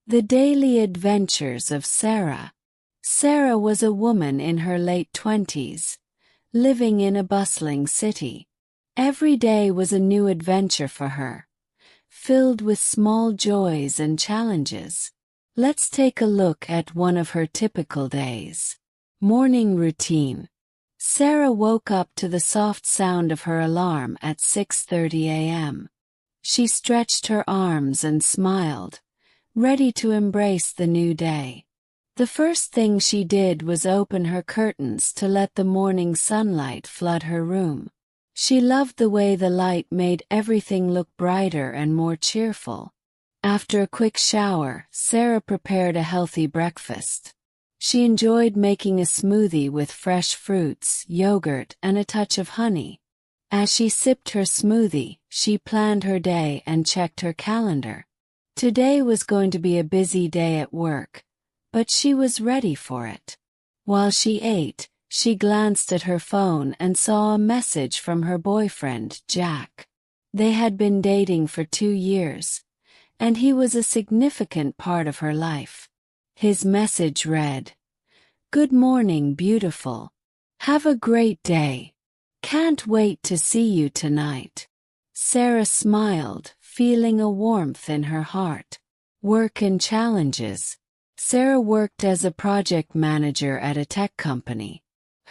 The Daily Adventures of Sarah. Sarah was a woman in her late 20s, living in a bustling city. Every day was a new adventure for her, filled with small joys and challenges. Let's take a look at one of her typical days. Morning routine. Sarah woke up to the soft sound of her alarm at 6:30 a.m. She stretched her arms and smiled, ready to embrace the new day. The first thing she did was open her curtains to let the morning sunlight flood her room. She loved the way the light made everything look brighter and more cheerful. After a quick shower, Sarah prepared a healthy breakfast. She enjoyed making a smoothie with fresh fruits, yogurt, and a touch of honey. As she sipped her smoothie, she planned her day and checked her calendar. Today was going to be a busy day at work, but she was ready for it. While she ate, she glanced at her phone and saw a message from her boyfriend, Jack. They had been dating for 2 years, and he was a significant part of her life. His message read, "Good morning, beautiful. Have a great day. Can't wait to see you tonight." Sarah smiled, feeling a warmth in her heart. Work and challenges. Sarah worked as a project manager at a tech company.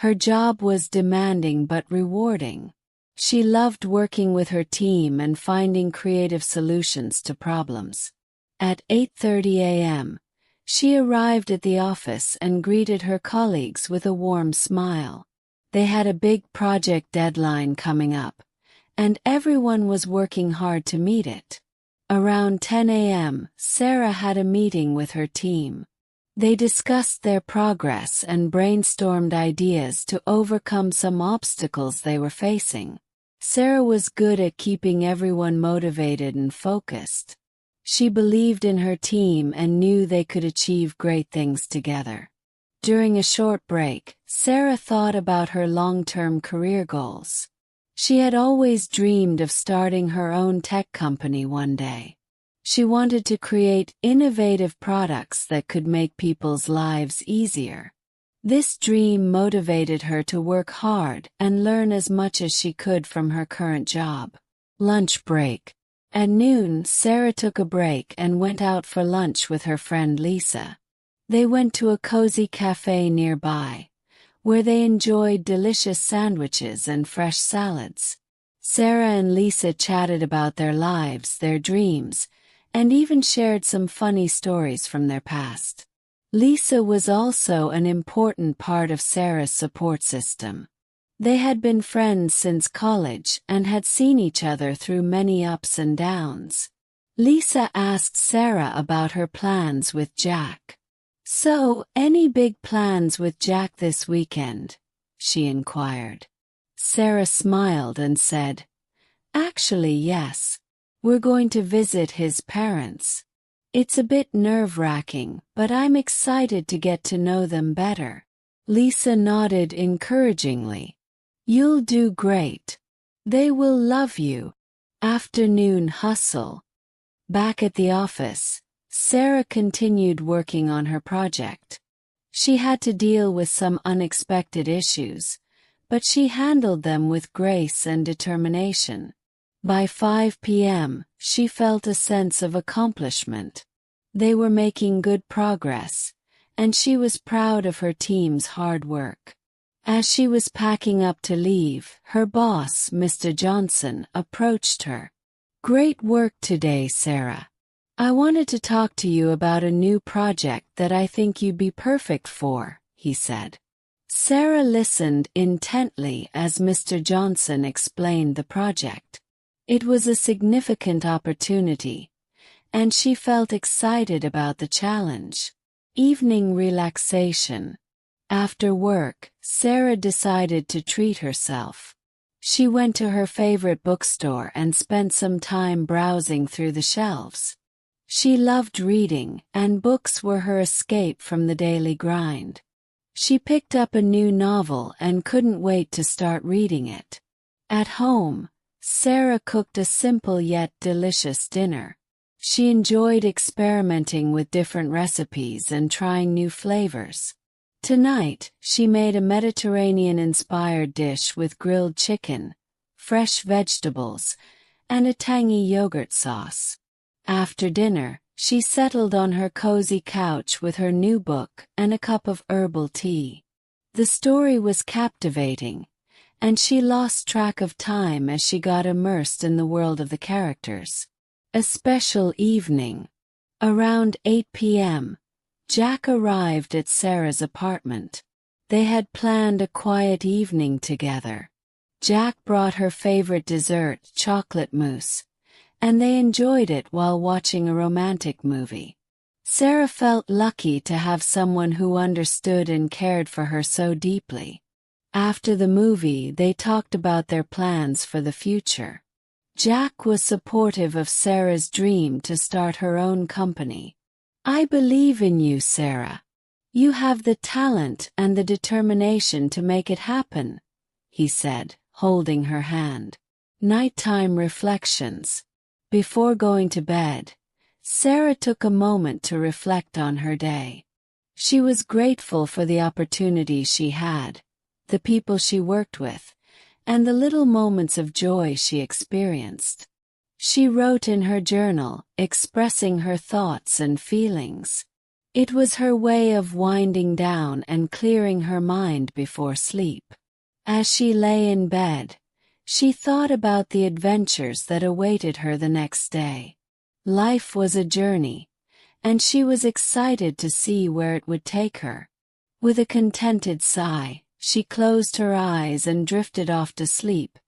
Her job was demanding but rewarding. She loved working with her team and finding creative solutions to problems. At 8:30 a.m., she arrived at the office and greeted her colleagues with a warm smile. They had a big project deadline coming up, and everyone was working hard to meet it. Around 10 a.m., Sarah had a meeting with her team. They discussed their progress and brainstormed ideas to overcome some obstacles they were facing. Sarah was good at keeping everyone motivated and focused. She believed in her team and knew they could achieve great things together. During a short break, Sarah thought about her long-term career goals. She had always dreamed of starting her own tech company one day. She wanted to create innovative products that could make people's lives easier. This dream motivated her to work hard and learn as much as she could from her current job. Lunch break. At noon, Sarah took a break and went out for lunch with her friend Lisa. They went to a cozy cafe nearby, where they enjoyed delicious sandwiches and fresh salads. Sarah and Lisa chatted about their lives, their dreams, and even shared some funny stories from their past. Lisa was also an important part of Sarah's support system. They had been friends since college and had seen each other through many ups and downs. Lisa asked Sarah about her plans with Jack. "So, any big plans with Jack this weekend?" she inquired. Sarah smiled and said, "Actually, yes. We're going to visit his parents. It's a bit nerve-wracking, but I'm excited to get to know them better." Lisa nodded encouragingly. "You'll do great. They will love you." Afternoon hustle. Back at the office, Sarah continued working on her project. She had to deal with some unexpected issues, but she handled them with grace and determination. By 5 p.m., she felt a sense of accomplishment. They were making good progress, and she was proud of her team's hard work. As she was packing up to leave, her boss, Mr. Johnson, approached her. "Great work today, Sarah. I wanted to talk to you about a new project that I think you'd be perfect for," he said. Sarah listened intently as Mr. Johnson explained the project. It was a significant opportunity, and she felt excited about the challenge. Evening relaxation. After work, Sarah decided to treat herself. She went to her favorite bookstore and spent some time browsing through the shelves. She loved reading, and books were her escape from the daily grind. She picked up a new novel and couldn't wait to start reading it. At home, Sarah cooked a simple yet delicious dinner. She enjoyed experimenting with different recipes and trying new flavors. Tonight, she made a Mediterranean-inspired dish with grilled chicken, fresh vegetables, and a tangy yogurt sauce. After dinner, she settled on her cozy couch with her new book and a cup of herbal tea. The story was captivating, and she lost track of time as she got immersed in the world of the characters. A special evening. Around 8 p.m., Jack arrived at Sarah's apartment. They had planned a quiet evening together. Jack brought her favorite dessert, chocolate mousse, and they enjoyed it while watching a romantic movie. Sarah felt lucky to have someone who understood and cared for her so deeply. After the movie, they talked about their plans for the future. Jack was supportive of Sarah's dream to start her own company. "I believe in you, Sarah. You have the talent and the determination to make it happen," he said, holding her hand. Nighttime reflections. Before going to bed, Sarah took a moment to reflect on her day. She was grateful for the opportunities she had, the people she worked with, and the little moments of joy she experienced. She wrote in her journal, expressing her thoughts and feelings. It was her way of winding down and clearing her mind before sleep. As she lay in bed, she thought about the adventures that awaited her the next day. Life was a journey, and she was excited to see where it would take her. With a contented sigh, she closed her eyes and drifted off to sleep,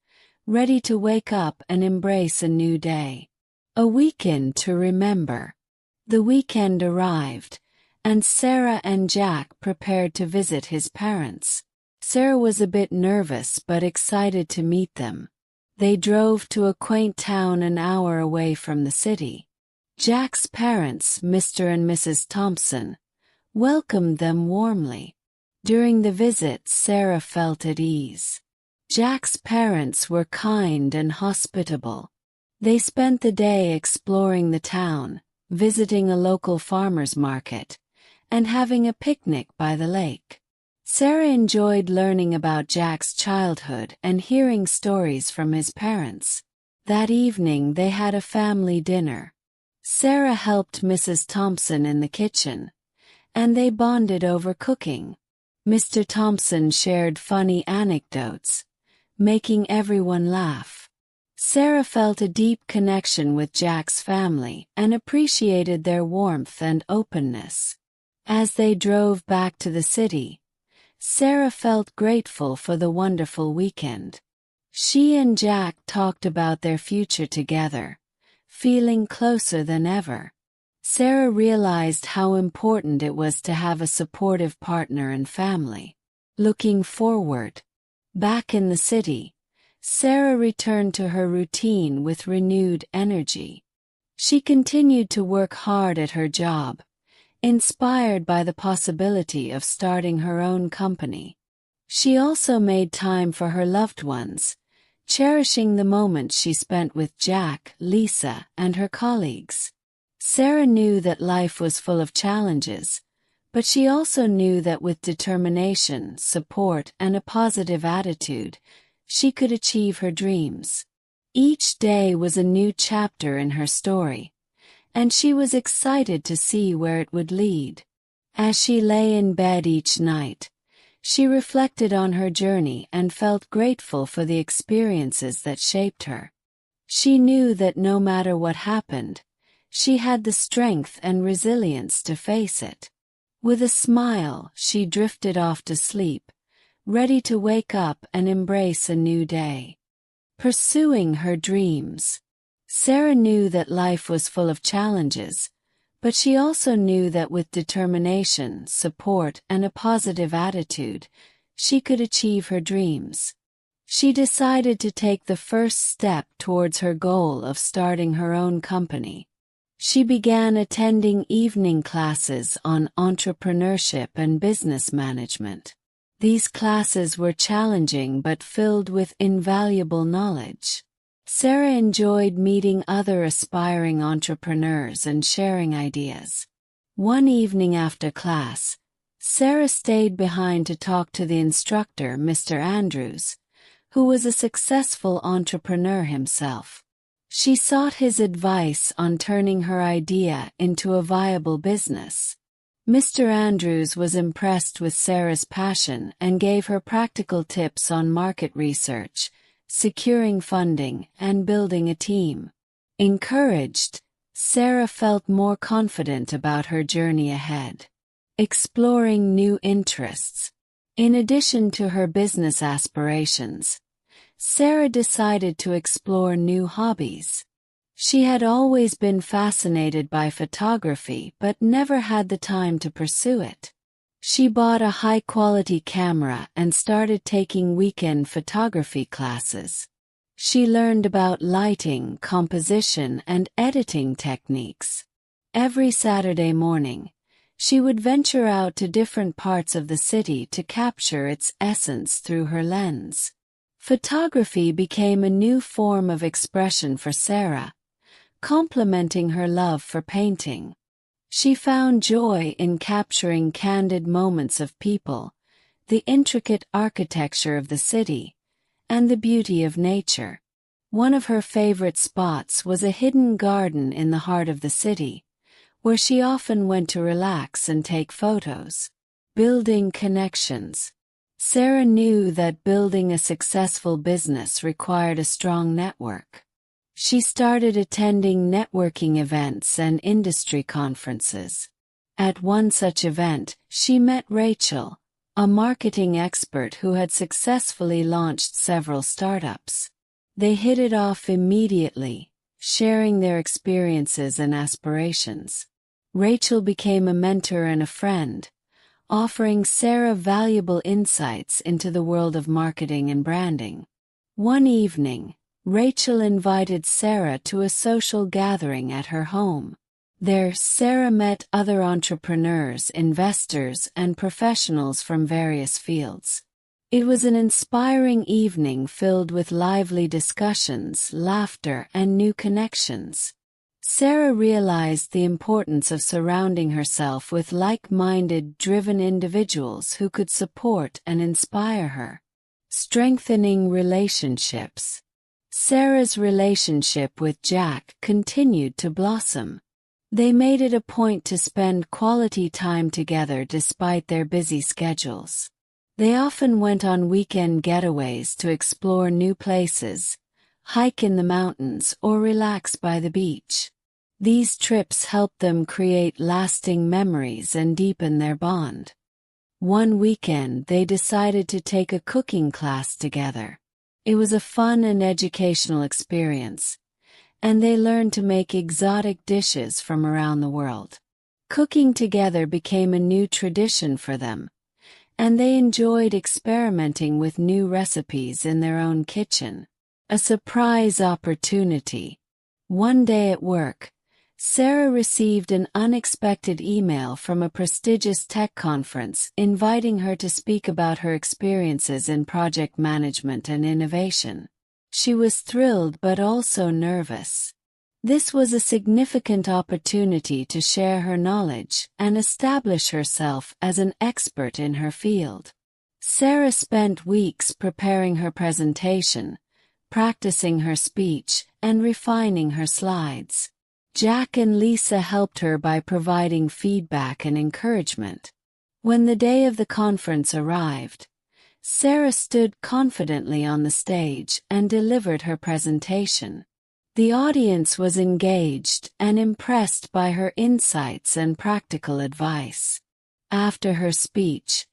ready to wake up and embrace a new day. A weekend to remember. The weekend arrived, and Sarah and Jack prepared to visit his parents. Sarah was a bit nervous but excited to meet them. They drove to a quaint town an hour away from the city. Jack's parents, Mr. and Mrs. Thompson, welcomed them warmly. During the visit, Sarah felt at ease. Jack's parents were kind and hospitable. They spent the day exploring the town, visiting a local farmer's market, and having a picnic by the lake. Sarah enjoyed learning about Jack's childhood and hearing stories from his parents. That evening they had a family dinner. Sarah helped Mrs. Thompson in the kitchen, and they bonded over cooking. Mr. Thompson shared funny anecdotes, making everyone laugh. Sarah felt a deep connection with Jack's family and appreciated their warmth and openness. As they drove back to the city, Sarah felt grateful for the wonderful weekend. She and Jack talked about their future together, feeling closer than ever. Sarah realized how important it was to have a supportive partner and family. Looking forward. Back in the city, Sarah returned to her routine with renewed energy. She continued to work hard at her job, inspired by the possibility of starting her own company. She also made time for her loved ones, cherishing the moments she spent with Jack, Lisa, and her colleagues. Sarah knew that life was full of challenges, but she also knew that with determination, support, and a positive attitude, she could achieve her dreams. Each day was a new chapter in her story, and she was excited to see where it would lead. As she lay in bed each night, she reflected on her journey and felt grateful for the experiences that shaped her. She knew that no matter what happened, she had the strength and resilience to face it. With a smile, she drifted off to sleep, ready to wake up and embrace a new day. Pursuing her dreams. Sarah knew that life was full of challenges, but she also knew that with determination, support, and a positive attitude, she could achieve her dreams. She decided to take the first step towards her goal of starting her own company. She began attending evening classes on entrepreneurship and business management. These classes were challenging but filled with invaluable knowledge. Sarah enjoyed meeting other aspiring entrepreneurs and sharing ideas. One evening after class, Sarah stayed behind to talk to the instructor, Mr. Andrews, who was a successful entrepreneur himself. She sought his advice on turning her idea into a viable business. Mr. Andrews was impressed with Sarah's passion and gave her practical tips on market research, securing funding, and building a team. Encouraged, Sarah felt more confident about her journey ahead. Exploring new interests. In addition to her business aspirations, Sarah decided to explore new hobbies. She had always been fascinated by photography but never had the time to pursue it. She bought a high-quality camera and started taking weekend photography classes. She learned about lighting, composition, and editing techniques. Every Saturday morning, she would venture out to different parts of the city to capture its essence through her lens. Photography became a new form of expression for Sarah, complementing her love for painting. She found joy in capturing candid moments of people, the intricate architecture of the city, and the beauty of nature. One of her favorite spots was a hidden garden in the heart of the city, where she often went to relax and take photos. Building connections. Sarah knew that building a successful business required a strong network. She started attending networking events and industry conferences. At one such event, she met Rachel, a marketing expert who had successfully launched several startups. They hit it off immediately, sharing their experiences and aspirations. Rachel became a mentor and a friend, offering Sarah valuable insights into the world of marketing and branding. One evening, Rachel invited Sarah to a social gathering at her home. There, Sarah met other entrepreneurs, investors, and professionals from various fields. It was an inspiring evening filled with lively discussions, laughter, and new connections. Sarah realized the importance of surrounding herself with like-minded, driven individuals who could support and inspire her. Strengthening relationships. Sarah's relationship with Jack continued to blossom. They made it a point to spend quality time together despite their busy schedules. They often went on weekend getaways to explore new places, hike in the mountains, or relax by the beach. These trips helped them create lasting memories and deepen their bond. One weekend they decided to take a cooking class together. It was a fun and educational experience, and they learned to make exotic dishes from around the world. Cooking together became a new tradition for them, and they enjoyed experimenting with new recipes in their own kitchen. A surprise opportunity. One day at work, Sarah received an unexpected email from a prestigious tech conference inviting her to speak about her experiences in project management and innovation. She was thrilled but also nervous. This was a significant opportunity to share her knowledge and establish herself as an expert in her field. Sarah spent weeks preparing her presentation, practicing her speech, and refining her slides. Jack and Lisa helped her by providing feedback and encouragement. When the day of the conference arrived, Sarah stood confidently on the stage and delivered her presentation. The audience was engaged and impressed by her insights and practical advice. After her speech,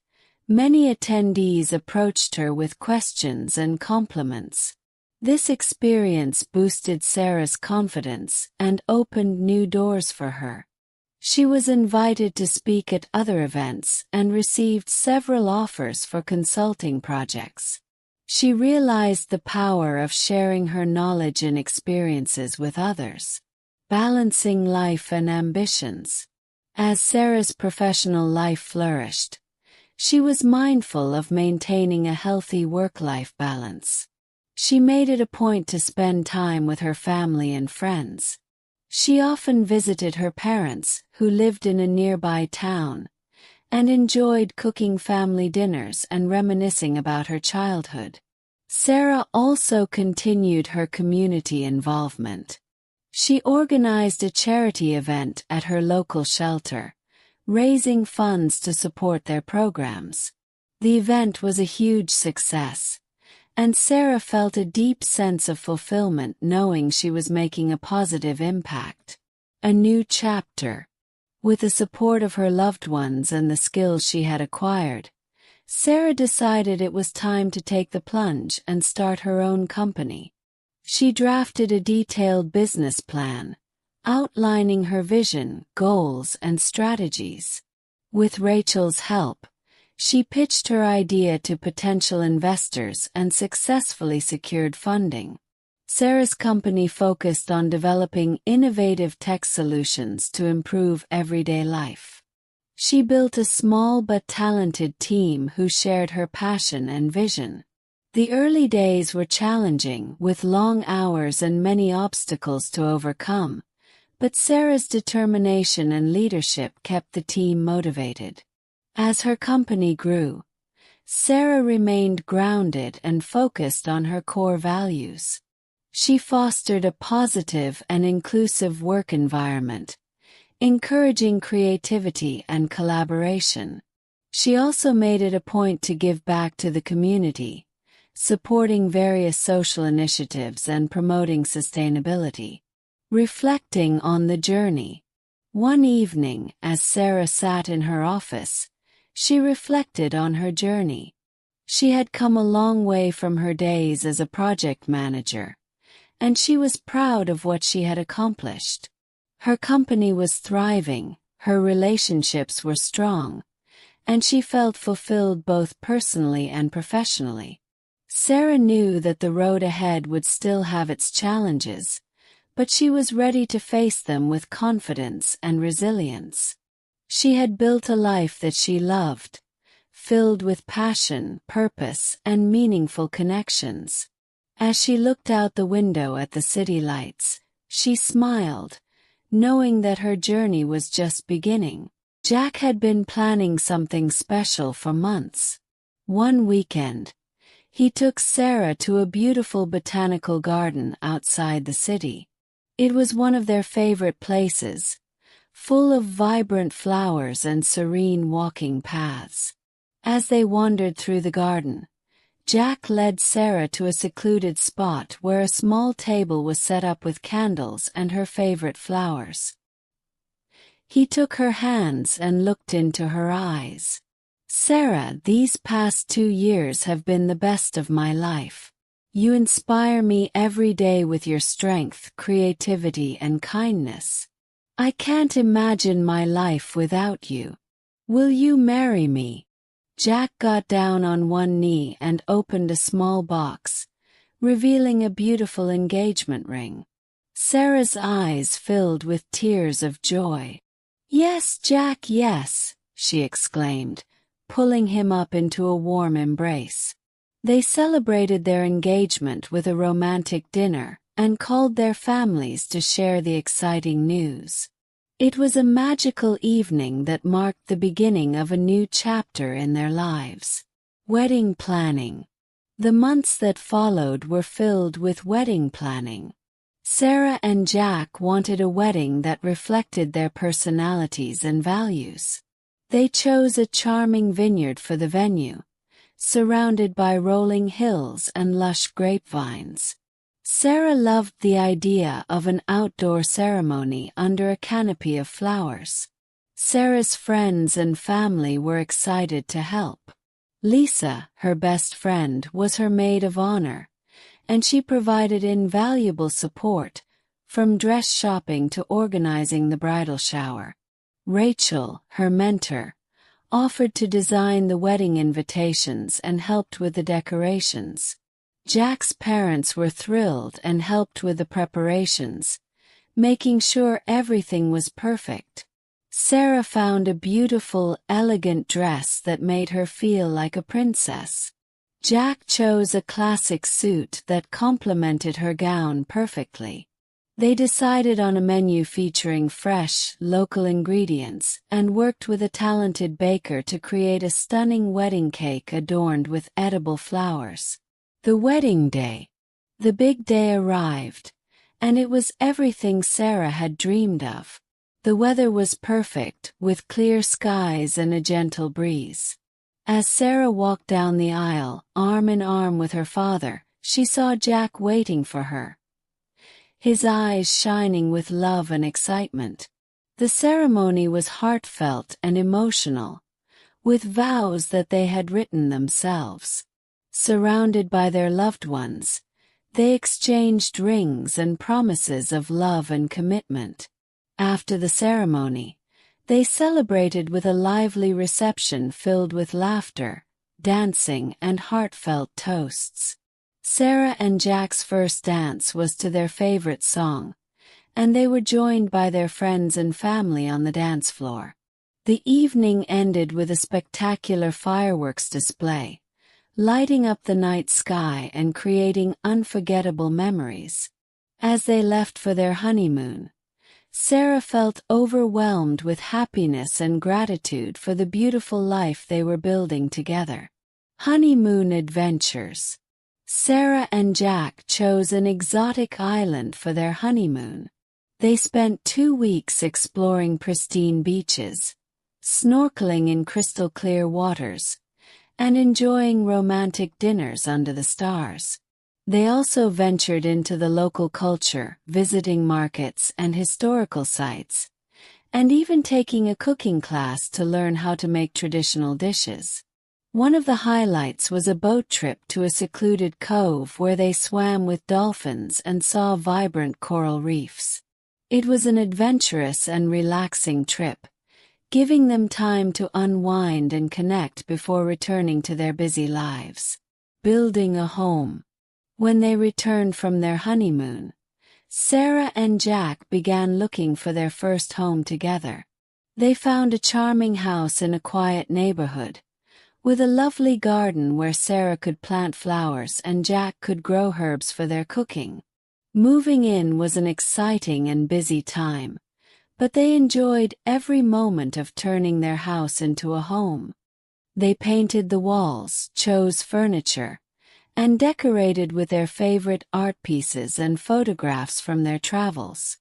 many attendees approached her with questions and compliments. This experience boosted Sarah's confidence and opened new doors for her. She was invited to speak at other events and received several offers for consulting projects. She realized the power of sharing her knowledge and experiences with others. Balancing life and ambitions. As Sarah's professional life flourished, she was mindful of maintaining a healthy work-life balance. She made it a point to spend time with her family and friends. She often visited her parents, who lived in a nearby town, and enjoyed cooking family dinners and reminiscing about her childhood. Sarah also continued her community involvement. She organized a charity event at her local shelter, raising funds to support their programs. The event was a huge success, and Sarah felt a deep sense of fulfillment knowing she was making a positive impact. A new chapter. With the support of her loved ones and the skills she had acquired, Sarah decided it was time to take the plunge and start her own company. She drafted a detailed business plan, outlining her vision, goals, and strategies. With Rachel's help, she pitched her idea to potential investors and successfully secured funding. Sarah's company focused on developing innovative tech solutions to improve everyday life. She built a small but talented team who shared her passion and vision. The early days were challenging, with long hours and many obstacles to overcome, but Sarah's determination and leadership kept the team motivated. As her company grew, Sarah remained grounded and focused on her core values. She fostered a positive and inclusive work environment, encouraging creativity and collaboration. She also made it a point to give back to the community, supporting various social initiatives and promoting sustainability. Reflecting on the journey. One evening, as Sarah sat in her office, she reflected on her journey. She had come a long way from her days as a project manager, and she was proud of what she had accomplished. Her company was thriving, her relationships were strong, and she felt fulfilled both personally and professionally. Sarah knew that the road ahead would still have its challenges, but she was ready to face them with confidence and resilience. She had built a life that she loved, filled with passion, purpose, and meaningful connections. As she looked out the window at the city lights, she smiled, knowing that her journey was just beginning. Jack had been planning something special for months. One weekend, he took Sarah to a beautiful botanical garden outside the city. It was one of their favorite places, full of vibrant flowers and serene walking paths. As they wandered through the garden, Jack led Sarah to a secluded spot where a small table was set up with candles and her favorite flowers. He took her hands and looked into her eyes. "Sarah, these past 2 years have been the best of my life. You inspire me every day with your strength, creativity, and kindness. I can't imagine my life without you. Will you marry me?" Jack got down on one knee and opened a small box, revealing a beautiful engagement ring. Sarah's eyes filled with tears of joy. "Yes, Jack, yes," she exclaimed, pulling him up into a warm embrace. They celebrated their engagement with a romantic dinner and called their families to share the exciting news. It was a magical evening that marked the beginning of a new chapter in their lives. Wedding planning. The months that followed were filled with wedding planning. Sarah and Jack wanted a wedding that reflected their personalities and values. They chose a charming vineyard for the venue, surrounded by rolling hills and lush grapevines. Sarah loved the idea of an outdoor ceremony under a canopy of flowers. Sarah's friends and family were excited to help. Lisa, her best friend, was her maid of honor, and she provided invaluable support, from dress shopping to organizing the bridal shower. Rachel, her mentor, offered to design the wedding invitations and helped with the decorations. Jack's parents were thrilled and helped with the preparations, making sure everything was perfect. Sarah found a beautiful, elegant dress that made her feel like a princess. Jack chose a classic suit that complemented her gown perfectly. They decided on a menu featuring fresh, local ingredients and worked with a talented baker to create a stunning wedding cake adorned with edible flowers. The wedding day. The big day arrived, and it was everything Sarah had dreamed of. The weather was perfect, with clear skies and a gentle breeze. As Sarah walked down the aisle, arm in arm with her father, she saw Jack waiting for her, his eyes shining with love and excitement. The ceremony was heartfelt and emotional, with vows that they had written themselves. Surrounded by their loved ones, they exchanged rings and promises of love and commitment. After the ceremony, they celebrated with a lively reception filled with laughter, dancing, and heartfelt toasts. Sarah and Jack's first dance was to their favorite song, and they were joined by their friends and family on the dance floor. The evening ended with a spectacular fireworks display, lighting up the night sky and creating unforgettable memories. As they left for their honeymoon, Sarah felt overwhelmed with happiness and gratitude for the beautiful life they were building together. Honeymoon adventures. Sarah and Jack chose an exotic island for their honeymoon. They spent 2 weeks exploring pristine beaches, snorkeling in crystal-clear waters, and enjoying romantic dinners under the stars. They also ventured into the local culture, visiting markets and historical sites, and even taking a cooking class to learn how to make traditional dishes. One of the highlights was a boat trip to a secluded cove where they swam with dolphins and saw vibrant coral reefs. It was an adventurous and relaxing trip, giving them time to unwind and connect before returning to their busy lives. Building a home. When they returned from their honeymoon, Sarah and Jack began looking for their first home together. They found a charming house in a quiet neighborhood, with a lovely garden where Sarah could plant flowers and Jack could grow herbs for their cooking. Moving in was an exciting and busy time, but they enjoyed every moment of turning their house into a home. They painted the walls, chose furniture, and decorated with their favorite art pieces and photographs from their travels.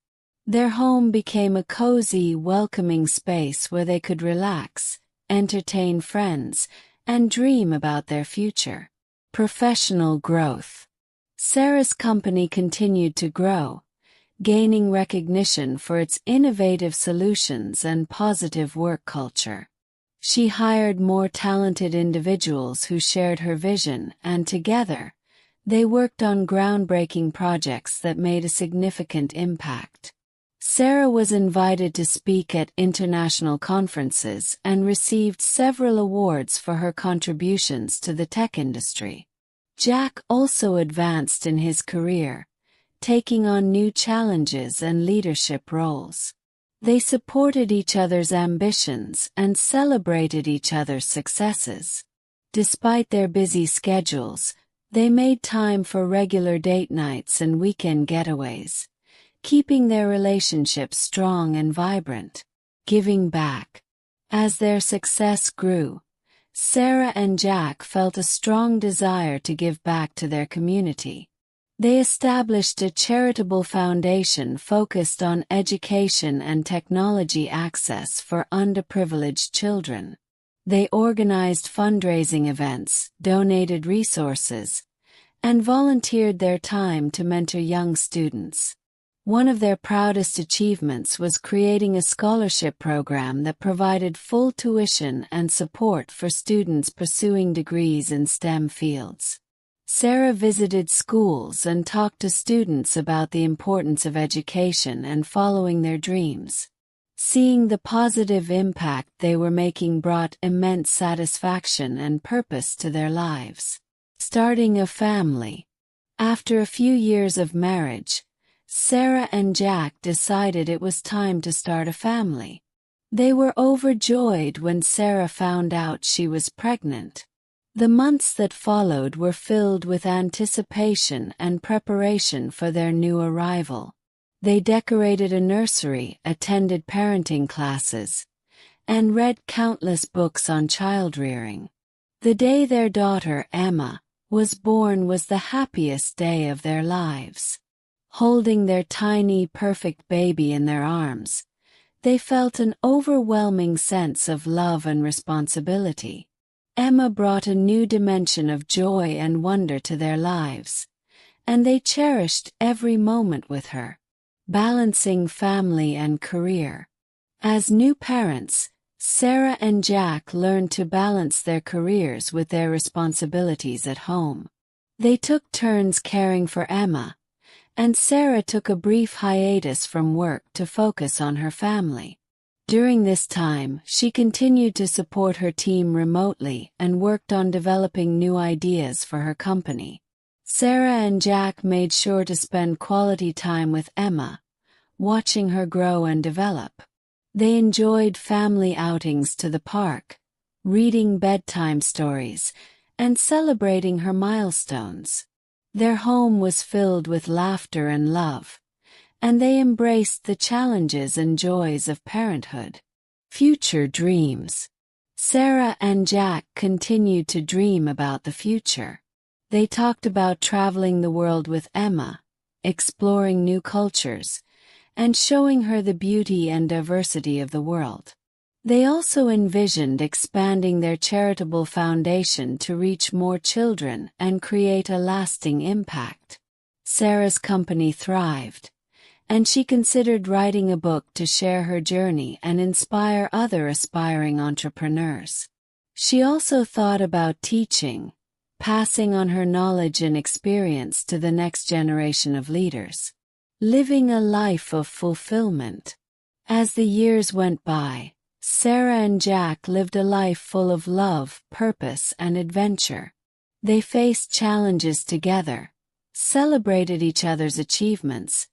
Their home became a cozy, welcoming space where they could relax, entertain friends, and dream about their future. Professional growth. Sarah's company continued to grow, gaining recognition for its innovative solutions and positive work culture. She hired more talented individuals who shared her vision, and together, they worked on groundbreaking projects that made a significant impact. Sarah was invited to speak at international conferences and received several awards for her contributions to the tech industry. Jack also advanced in his career, taking on new challenges and leadership roles. They supported each other's ambitions and celebrated each other's successes. Despite their busy schedules, they made time for regular date nights and weekend getaways, keeping their relationship strong and vibrant. Giving back. As their success grew, Sarah and Jack felt a strong desire to give back to their community. They established a charitable foundation focused on education and technology access for underprivileged children. They organized fundraising events, donated resources, and volunteered their time to mentor young students. One of their proudest achievements was creating a scholarship program that provided full tuition and support for students pursuing degrees in STEM fields. Sarah visited schools and talked to students about the importance of education and following their dreams. Seeing the positive impact they were making brought immense satisfaction and purpose to their lives. Starting a family. After a few years of marriage, Sarah and Jack decided it was time to start a family. They were overjoyed when Sarah found out she was pregnant. The months that followed were filled with anticipation and preparation for their new arrival. They decorated a nursery, attended parenting classes, and read countless books on child-rearing. The day their daughter, Emma, was born was the happiest day of their lives. Holding their tiny, perfect baby in their arms, they felt an overwhelming sense of love and responsibility. Emma brought a new dimension of joy and wonder to their lives, and they cherished every moment with her, balancing family and career. As new parents, Sarah and Jack learned to balance their careers with their responsibilities at home. They took turns caring for Emma, and Sarah took a brief hiatus from work to focus on her family. During this time, she continued to support her team remotely and worked on developing new ideas for her company. Sarah and Jack made sure to spend quality time with Emma, watching her grow and develop. They enjoyed family outings to the park, reading bedtime stories, and celebrating her milestones. Their home was filled with laughter and love, and they embraced the challenges and joys of parenthood. Future dreams. Sarah and Jack continued to dream about the future. They talked about traveling the world with Emma, exploring new cultures, and showing her the beauty and diversity of the world. They also envisioned expanding their charitable foundation to reach more children and create a lasting impact. Sarah's company thrived, and she considered writing a book to share her journey and inspire other aspiring entrepreneurs. She also thought about teaching, passing on her knowledge and experience to the next generation of leaders. Living a life of fulfillment. As the years went by, Sarah and Jack lived a life full of love, purpose, and adventure. They faced challenges together, celebrated each other's achievements,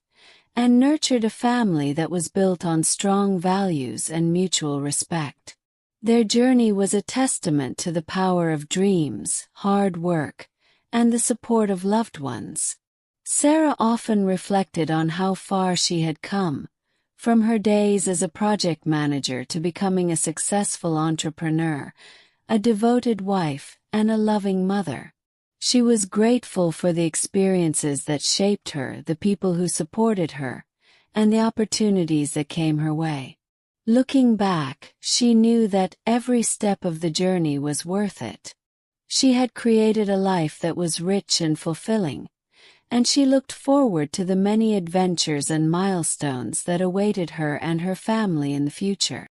and nurtured a family that was built on strong values and mutual respect. Their journey was a testament to the power of dreams, hard work, and the support of loved ones. Sarah often reflected on how far she had come, from her days as a project manager to becoming a successful entrepreneur, a devoted wife, and a loving mother. She was grateful for the experiences that shaped her, the people who supported her, and the opportunities that came her way. Looking back, she knew that every step of the journey was worth it. She had created a life that was rich and fulfilling, and she looked forward to the many adventures and milestones that awaited her and her family in the future.